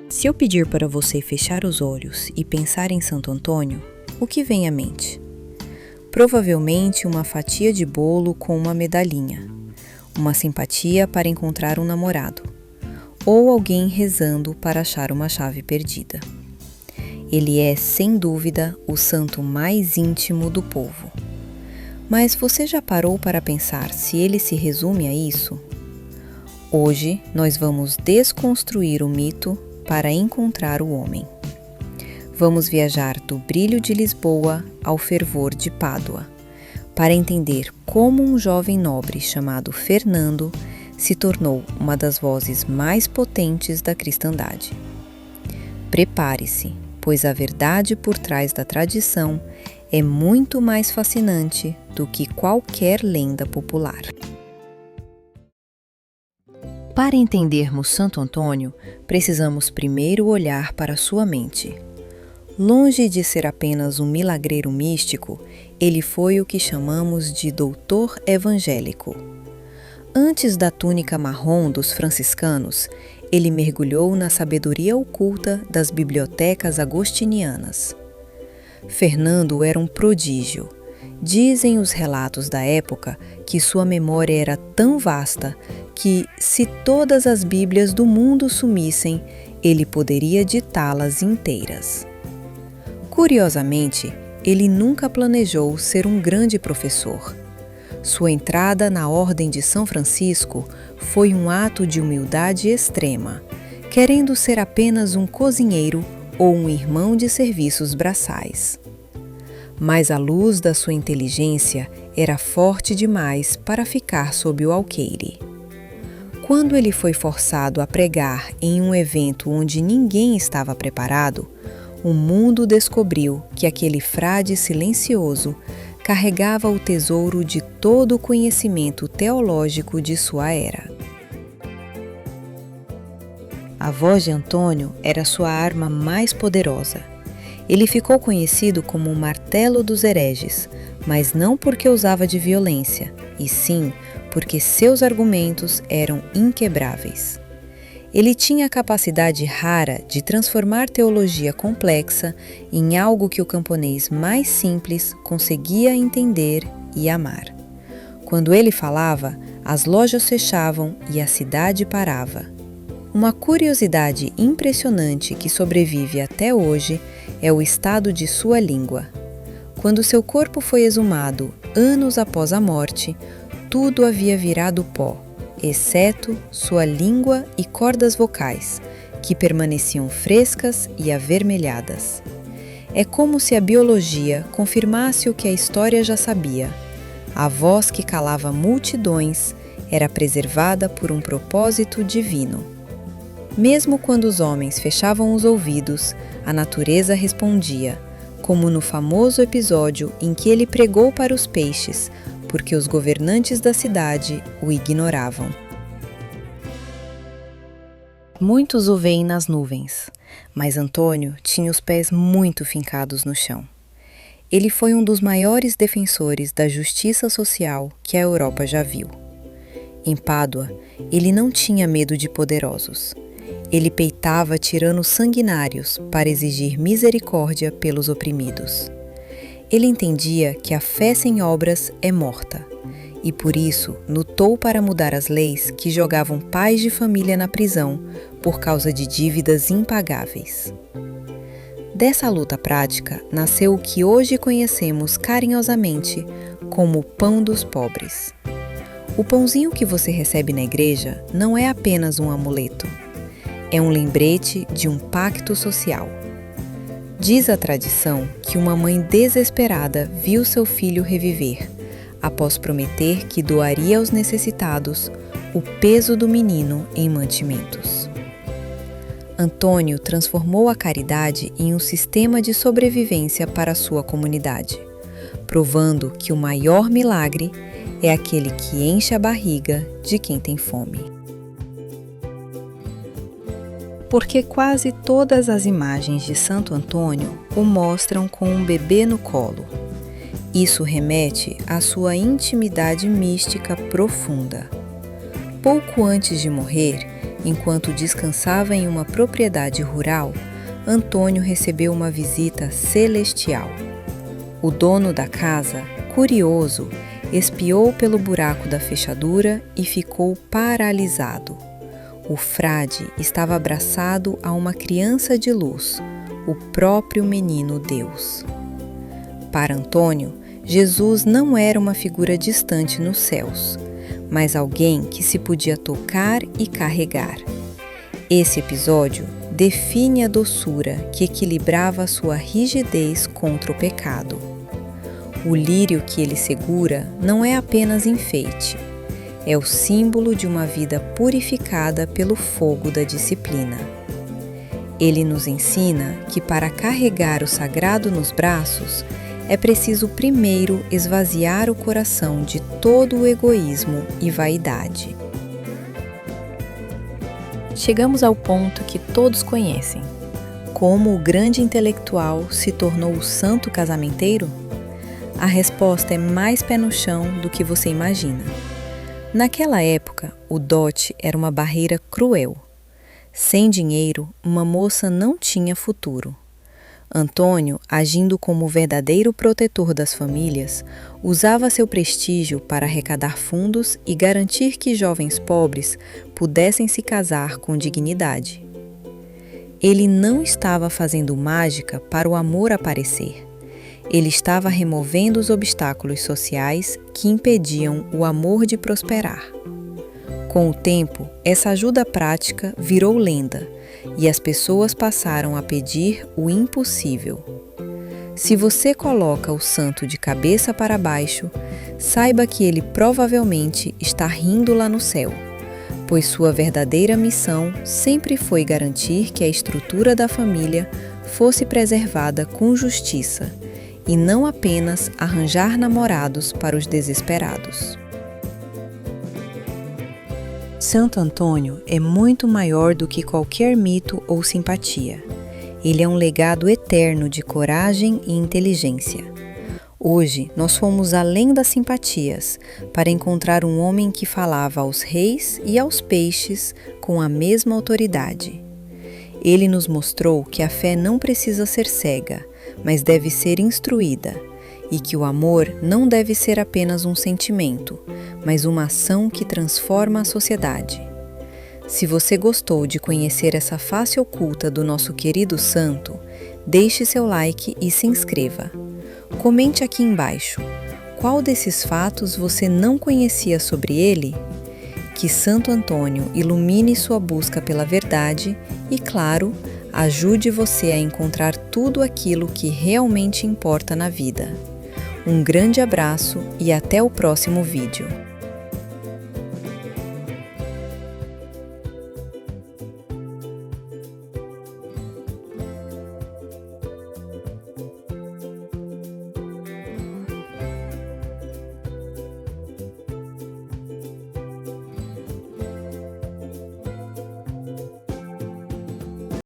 Se eu pedir para você fechar os olhos e pensar em Santo Antônio, o que vem à mente? Provavelmente uma fatia de bolo com uma medalhinha, uma simpatia para encontrar um namorado, ou alguém rezando para achar uma chave perdida. Ele é, sem dúvida, o santo mais íntimo do povo. Mas você já parou para pensar se ele se resume a isso? Hoje nós vamos desconstruir o mito para encontrar o homem. Vamos viajar do brilho de Lisboa ao fervor de Pádua, para entender como um jovem nobre chamado Fernando se tornou uma das vozes mais potentes da cristandade. Prepare-se, pois a verdade por trás da tradição é muito mais fascinante do que qualquer lenda popular. Para entendermos Santo Antônio, precisamos primeiro olhar para sua mente. Longe de ser apenas um milagreiro místico, ele foi o que chamamos de doutor evangélico. Antes da túnica marrom dos franciscanos, ele mergulhou na sabedoria oculta das bibliotecas agostinianas. Fernando era um prodígio. Dizem os relatos da época que sua memória era tão vasta que, se todas as Bíblias do mundo sumissem, ele poderia ditá-las inteiras. Curiosamente, ele nunca planejou ser um grande professor. Sua entrada na Ordem de São Francisco foi um ato de humildade extrema, querendo ser apenas um cozinheiro ou um irmão de serviços braçais. Mas a luz da sua inteligência era forte demais para ficar sob o alqueire. Quando ele foi forçado a pregar em um evento onde ninguém estava preparado, o mundo descobriu que aquele frade silencioso carregava o tesouro de todo o conhecimento teológico de sua era. A voz de Antônio era sua arma mais poderosa. Ele ficou conhecido como o martelo dos hereges, mas não porque usava de violência, e sim porque seus argumentos eram inquebráveis. Ele tinha a capacidade rara de transformar teologia complexa em algo que o camponês mais simples conseguia entender e amar. Quando ele falava, as lojas fechavam e a cidade parava. Uma curiosidade impressionante que sobrevive até hoje é o estado de sua língua. Quando seu corpo foi exumado, anos após a morte, tudo havia virado pó, exceto sua língua e cordas vocais, que permaneciam frescas e avermelhadas. É como se a biologia confirmasse o que a história já sabia. A voz que calava multidões era preservada por um propósito divino. Mesmo quando os homens fechavam os ouvidos, a natureza respondia, como no famoso episódio em que ele pregou para os peixes, porque os governantes da cidade o ignoravam. Muitos o veem nas nuvens, mas Antônio tinha os pés muito fincados no chão. Ele foi um dos maiores defensores da justiça social que a Europa já viu. Em Pádua, ele não tinha medo de poderosos. Ele peitava tiranos sanguinários para exigir misericórdia pelos oprimidos. Ele entendia que a fé sem obras é morta, e por isso lutou para mudar as leis que jogavam pais de família na prisão por causa de dívidas impagáveis. Dessa luta prática nasceu o que hoje conhecemos carinhosamente como o pão dos pobres. O pãozinho que você recebe na igreja não é apenas um amuleto. É um lembrete de um pacto social. Diz a tradição que uma mãe desesperada viu seu filho reviver, após prometer que doaria aos necessitados o peso do menino em mantimentos. Antônio transformou a caridade em um sistema de sobrevivência para sua comunidade, provando que o maior milagre é aquele que enche a barriga de quem tem fome. Porque quase todas as imagens de Santo Antônio o mostram com um bebê no colo. Isso remete à sua intimidade mística profunda. Pouco antes de morrer, enquanto descansava em uma propriedade rural, Antônio recebeu uma visita celestial. O dono da casa, curioso, espiou pelo buraco da fechadura e ficou paralisado. O frade estava abraçado a uma criança de luz, o próprio menino Deus. Para Antônio, Jesus não era uma figura distante nos céus, mas alguém que se podia tocar e carregar. Esse episódio define a doçura que equilibrava sua rigidez contra o pecado. O lírio que ele segura não é apenas enfeite, é o símbolo de uma vida purificada pelo fogo da disciplina. Ele nos ensina que para carregar o sagrado nos braços, é preciso primeiro esvaziar o coração de todo o egoísmo e vaidade. Chegamos ao ponto que todos conhecem. Como o grande intelectual se tornou o santo casamenteiro? A resposta é mais pé no chão do que você imagina. Naquela época, o dote era uma barreira cruel. Sem dinheiro, uma moça não tinha futuro. Antônio, agindo como o verdadeiro protetor das famílias, usava seu prestígio para arrecadar fundos e garantir que jovens pobres pudessem se casar com dignidade. Ele não estava fazendo mágica para o amor aparecer. Ele estava removendo os obstáculos sociais que impediam o amor de prosperar. Com o tempo, essa ajuda prática virou lenda e as pessoas passaram a pedir o impossível. Se você coloca o santo de cabeça para baixo, saiba que ele provavelmente está rindo lá no céu, pois sua verdadeira missão sempre foi garantir que a estrutura da família fosse preservada com justiça e não apenas arranjar namorados para os desesperados. Santo Antônio é muito maior do que qualquer mito ou simpatia. Ele é um legado eterno de coragem e inteligência. Hoje, nós fomos além das simpatias para encontrar um homem que falava aos reis e aos peixes com a mesma autoridade. Ele nos mostrou que a fé não precisa ser cega, mas deve ser instruída, e que o amor não deve ser apenas um sentimento, mas uma ação que transforma a sociedade. Se você gostou de conhecer essa face oculta do nosso querido santo, deixe seu like e se inscreva. Comente aqui embaixo, qual desses fatos você não conhecia sobre ele? Que Santo Antônio ilumine sua busca pela verdade e, claro, ajude você a encontrar tudo aquilo que realmente importa na vida. Um grande abraço e até o próximo vídeo.